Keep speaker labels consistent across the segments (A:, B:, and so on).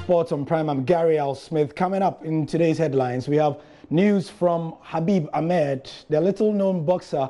A: Sports on Prime. I'm Gary Al Smith. Coming up in today's headlines, we have news from Khabib Ahmed, the little-known boxer,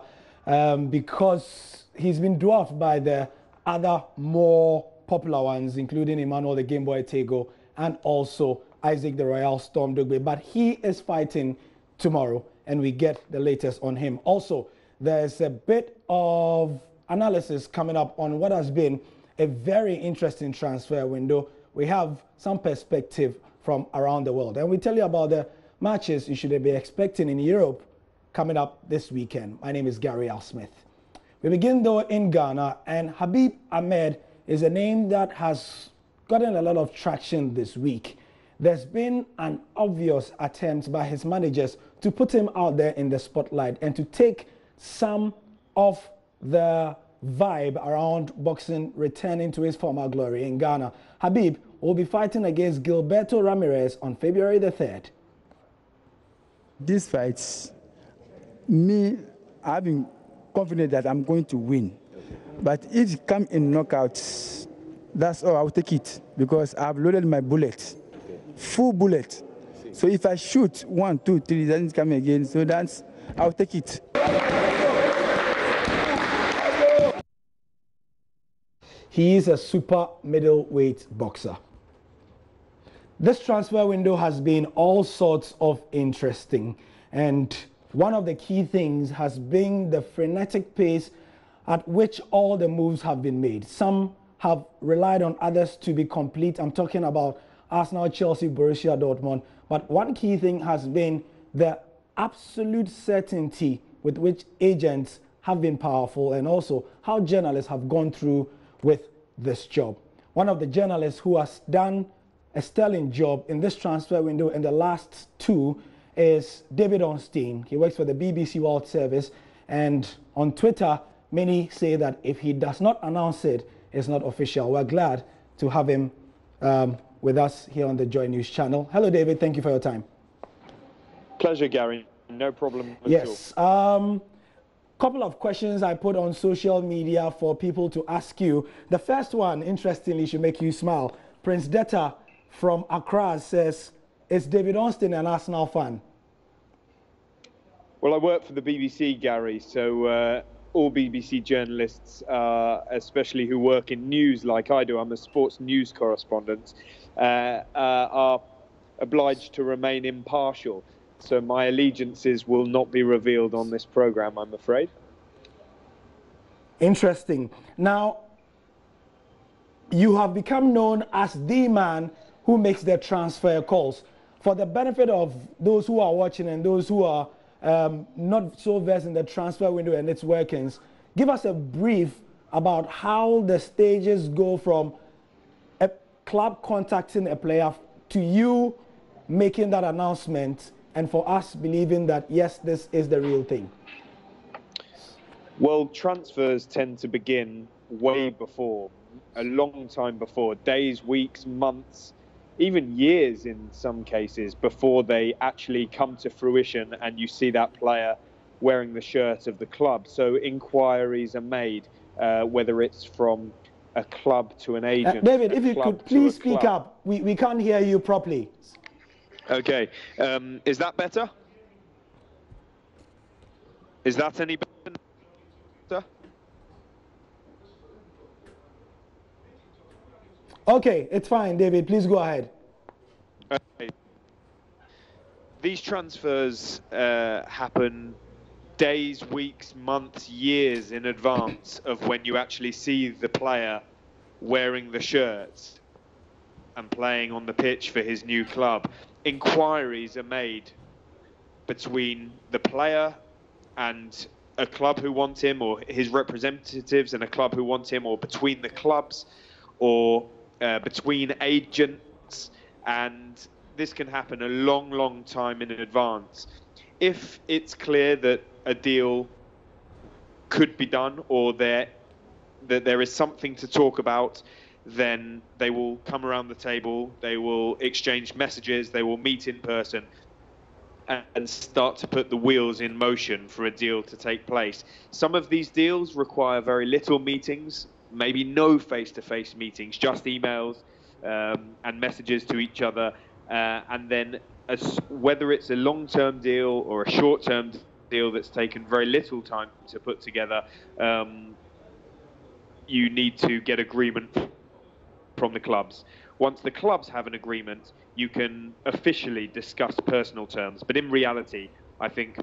A: because he's been dwarfed by the other more popular ones, including Emmanuel the Game Boy Tego and also Isaac the Royal Storm Dugbe. But he is fighting tomorrow, and we get the latest on him. Also, there's a bit of analysis coming up on what has been a very interesting transfer window. We have some perspective from around the world, and we tell you about the matches you should be expecting in Europe coming up this weekend. My name is Gary Al Smith. We begin though in Ghana, and Khabib Ahmed is a name that has gotten a lot of traction this week. There's been an obvious attempt by his managers to put him out there in the spotlight and to take some of the vibe around boxing returning to his former glory in Ghana. Khabib will be fighting against Gilberto Ramirez on February the 3rd.
B: These fights, I've been confident that I'm going to win. But if it comes in knockouts, that's all, I'll take it because I've loaded my bullet, full bullet. So if I shoot 1, 2, 3, it doesn't come again, so I'll take it.
A: He is a super middleweight boxer. This transfer window has been all sorts of interesting, and one of the key things has been the frenetic pace at which all the moves have been made. Some have relied on others to be complete. I'm talking about Arsenal, Chelsea, Borussia Dortmund. But one key thing has been the absolute certainty with which agents have been powerful, and also how journalists have gone through with this job. One of the journalists who has done a sterling job in this transfer window in the last 2 is David Ornstein. He works for the BBC World Service, and on Twitter, many say that if he does not announce it, it's not official. We're glad to have him with us here on the Joy News channel. Hello, David. Thank you for your time.
C: Pleasure, Gary. No problem at all.
A: Yes. Couple of questions I put on social media for people to ask you. The first one, interestingly, should make you smile. Prince Detta from Accra says, is David Ornstein an Arsenal fan?
C: Well, I work for the BBC, Gary, so all BBC journalists, especially who work in news like I do, I'm a sports news correspondent, are obliged to remain impartial. So my allegiances will not be revealed on this program, I'm afraid.
A: Interesting. Now, you have become known as the man who makes the transfer calls. For the benefit of those who are watching and those who are not so versed in the transfer window and its workings, give us a brief about how the stages go from a club contacting a player to you making that announcement, and for us believing that, yes, this is the real thing.
C: Well, transfers tend to begin way before, a long time before, days, weeks, months, even years in some cases, before they actually come to fruition and you see that player wearing the shirt of the club. So inquiries are made, whether it's from a club to an agent.
A: David, if you could please speak up. We can't hear you properly.
C: Okay. Is that better? Is that any better?
A: Okay, it's fine, David. Please go ahead.
C: Okay. These transfers happen days, weeks, months, years in advance of when you actually see the player wearing the shirts and playing on the pitch for his new club. Inquiries are made between the player and a club who wants him, or his representatives and a club who wants him, or between the clubs, or between agents, and this can happen a long, long time in advance. If it's clear that a deal could be done, or that there is something to talk about, then they will come around the table, they will exchange messages, they will meet in person and start to put the wheels in motion for a deal to take place. Some of these deals require very little meetings, maybe no face-to-face meetings, just emails, and messages to each other, and then whether it's a long-term deal or a short-term deal that's taken very little time to put together, you need to get agreement from the clubs. Once the clubs have an agreement, you can officially discuss personal terms. But in reality, I think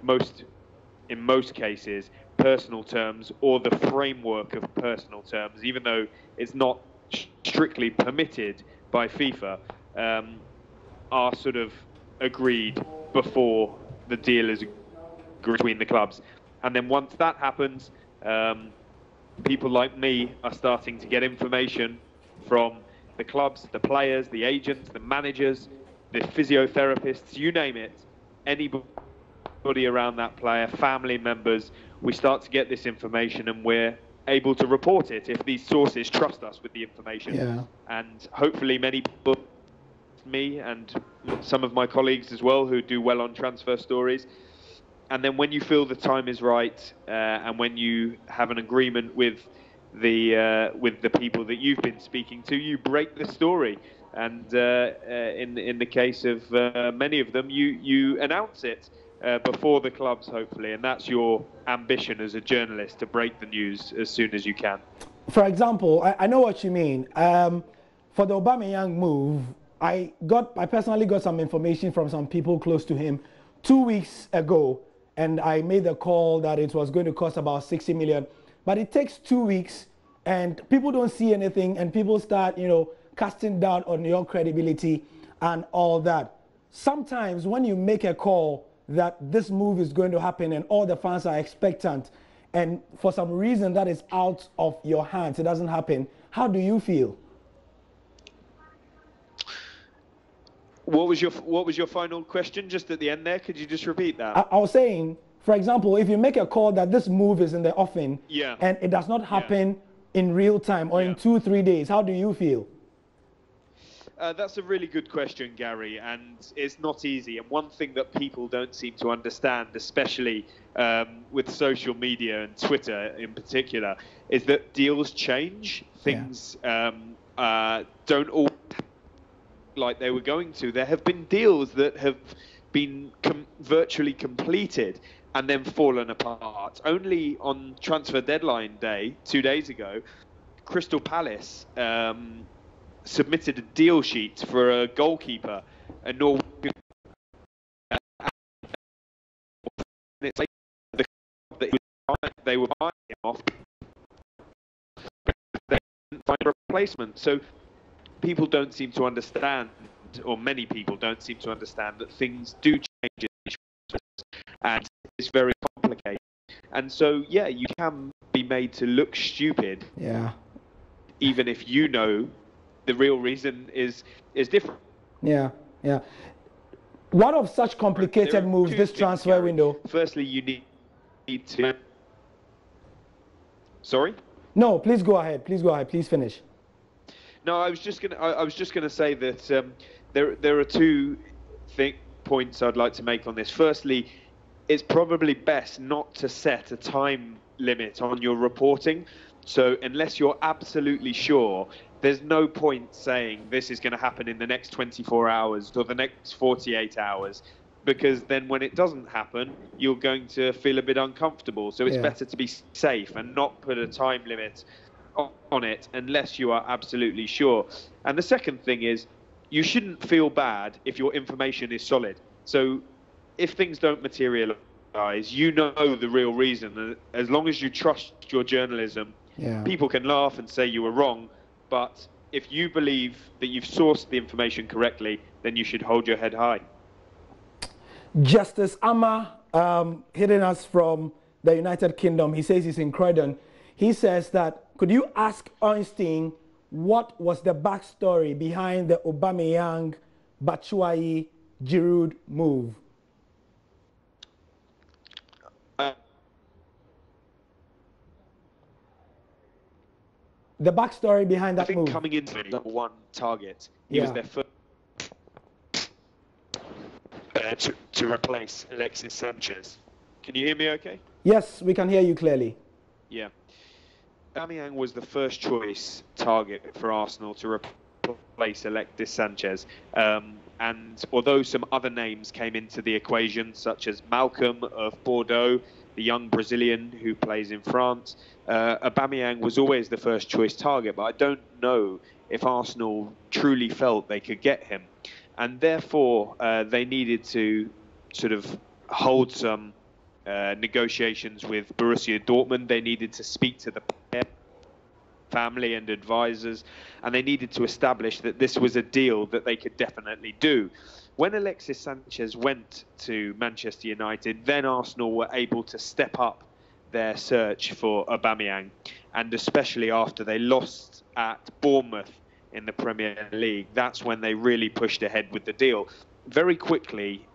C: in most cases, personal terms or the framework of personal terms, even though it's not strictly permitted by FIFA, are sort of agreed before the deal is between the clubs. And then once that happens, people like me are starting to get information from the clubs, the players, the agents, the managers, the physiotherapists, you name it, anybody around that player, family members. We start to get this information and we're able to report it if these sources trust us with the information.
A: Yeah.
C: And hopefully many people, me and some of my colleagues as well, who do well on transfer stories. And then when you feel the time is right, and when you have an agreement with the people that you've been speaking to, you break the story. And in the case of many of them, you announce it before the clubs, hopefully. And that's your ambition as a journalist, to break the news as soon as you can.
A: For example, I know what you mean. For the Aubameyang move, I personally got some information from some people close to him 2 weeks ago, and I made the call that it was going to cost about 60 million. But it takes 2 weeks, and people don't see anything, and people start, casting doubt on your credibility and all that. Sometimes when you make a call that this move is going to happen and all the fans are expectant, and for some reason that is out of your hands, it doesn't happen, how do you feel?
C: What was your final question just at the end there? Could you just repeat that?
A: I was saying, for example, if you make a call that this move is in the offing,
C: yeah,
A: and it does not happen in real time or in 2-3 days, how do you feel?
C: That's a really good question, Gary, and it's not easy. And one thing that people don't seem to understand, especially with social media and Twitter in particular, is that deals change. Things don't all like they were going to. There have been deals that have been virtually completed and then fallen apart. Only on transfer deadline day, 2 days ago, Crystal Palace submitted a deal sheet for a goalkeeper, a Norwegian. They were buying him off. They didn't find a replacement. So people don't seem to understand, or many people don't seem to understand, that things do change, and it's very complicated. And so, yeah, you can be made to look stupid.
A: Yeah.
C: Even if you know the real reason is different.
A: Yeah, yeah. One of such complicated moves this transfer window.
C: Firstly, you need to. Sorry?
A: No, please go ahead. Please go ahead. Please finish.
C: No, I was just gonna say that there are two points I'd like to make on this. Firstly, it's probably best not to set a time limit on your reporting. So unless you're absolutely sure, there's no point saying this is going to happen in the next 24 hours or the next 48 hours, because then when it doesn't happen, you're going to feel a bit uncomfortable. So it's better to be safe and not put a time limit on it unless you are absolutely sure. And the second thing is, you shouldn't feel bad if your information is solid. So if things don't materialize, you know the real reason. As long as you trust your journalism, people can laugh and say you were wrong, but if you believe that you've sourced the information correctly, then you should hold your head high.
A: Justice Amma, hitting us from the United Kingdom, he says he's in Croydon. He says that, could you ask Ornstein what was the backstory behind the Aubameyang, Batshuayi, Giroud move? The backstory behind that
C: I think
A: move.
C: coming into the number one target, he was their first to replace Alexis Sanchez. Can you hear me okay?
A: Yes, we can hear you clearly.
C: Yeah. Aubameyang was the first choice target for Arsenal to replace replace Alexis Sanchez. And although some other names came into the equation, such as Malcolm of Bordeaux, the young Brazilian who plays in France, Aubameyang was always the first choice target, but I don't know if Arsenal truly felt they could get him. And therefore, they needed to sort of hold some negotiations with Borussia Dortmund. They needed to speak to the family and advisors, and they needed to establish that this was a deal that they could definitely do. When Alexis Sanchez went to Manchester United, then Arsenal were able to step up their search for Aubameyang, and especially after they lost at Bournemouth in the Premier League, that's when they really pushed ahead with the deal. Very quickly,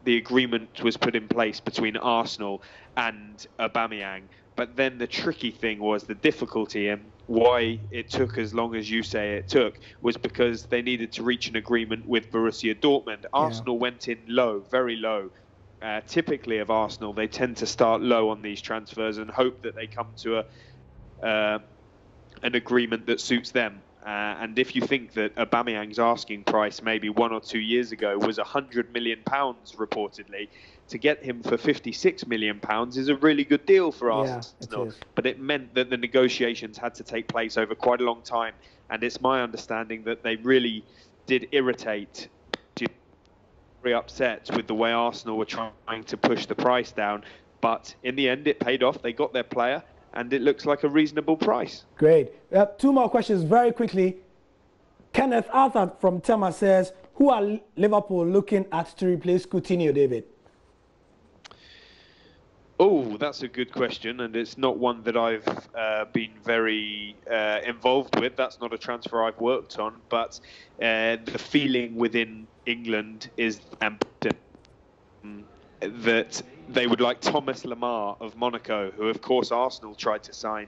C: the agreement was put in place between Arsenal and Aubameyang. But then the tricky thing was the difficulty, and why it took as long as you say it took was because they needed to reach an agreement with Borussia Dortmund. Arsenal went in low, very low. Typically of Arsenal, they tend to start low on these transfers and hope that they come to an agreement that suits them. And if you think that Aubameyang's asking price maybe 1 or 2 years ago was £100 million reportedly, to get him for £56 million is a really good deal for Arsenal. But it meant that the negotiations had to take place over quite a long time. And it's my understanding that they really did irritate, very upset with the way Arsenal were trying to push the price down. But in the end, it paid off. They got their player, and it looks like a reasonable price.
A: Great. Two more questions very quickly. Kenneth Arthur from Tema says, who are Liverpool looking at to replace Coutinho, David?
C: Oh, that's a good question, and it's not one that I've been very involved with. That's not a transfer I've worked on, but the feeling within England is that they would like Thomas Lemar of Monaco, who, of course, Arsenal tried to sign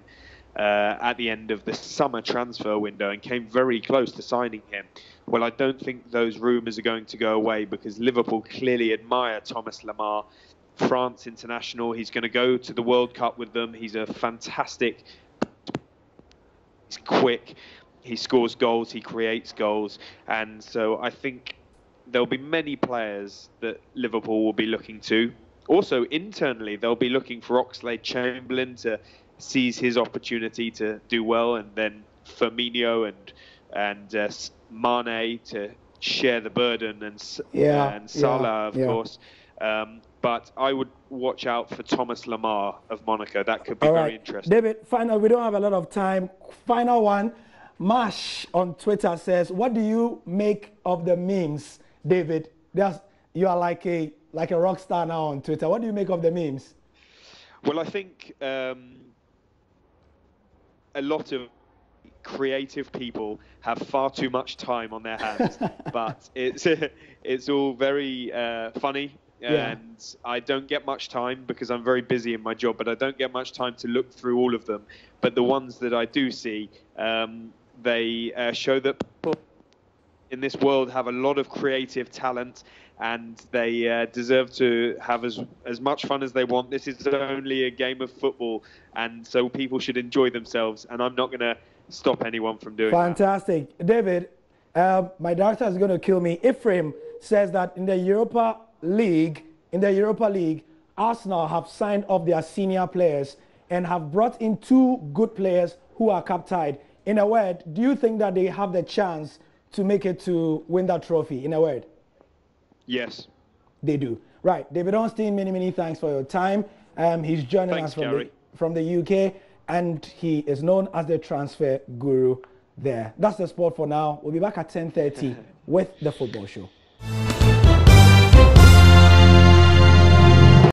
C: at the end of the summer transfer window and came very close to signing him. Well, I don't think those rumours are going to go away because Liverpool clearly admire Thomas Lemar. France international, he's going to go to the World Cup with them. He's a fantastic, he's quick, he scores goals, he creates goals, and so I think there'll be many players that Liverpool will be looking to. Also internally, they'll be looking for Oxlade-Chamberlain to seize his opportunity to do well, and then Firmino and Mane to share the burden, and Salah, of course. But I would watch out for Thomas Lemar of Monaco. That could be very interesting.
A: David, final, we don't have a lot of time. Final one. Mash on Twitter says, what do you make of the memes, David? You are like a rock star now on Twitter. What do you make of the memes?
C: Well, I think a lot of creative people have far too much time on their hands, but it's all very funny. And I don't get much time because I'm very busy in my job, but I don't get much time to look through all of them. But the ones that I do see, they show that people in this world have a lot of creative talent, and they deserve to have as much fun as they want. This is only a game of football, and so people should enjoy themselves, and I'm not going to stop anyone from doing that.
A: Fantastic. David, my director is going to kill me. Ephraim says that in the Europa League, Arsenal have signed off their senior players and have brought in 2 good players who are cup-tied. In a word, do you think that they have the chance to make it to win that trophy? In a word?
C: Yes.
A: They do. Right. David Ornstein, many thanks for your time. He's joining us from the UK, and he is known as the transfer guru there. That's the sport for now. We'll be back at 10:30 with the football show.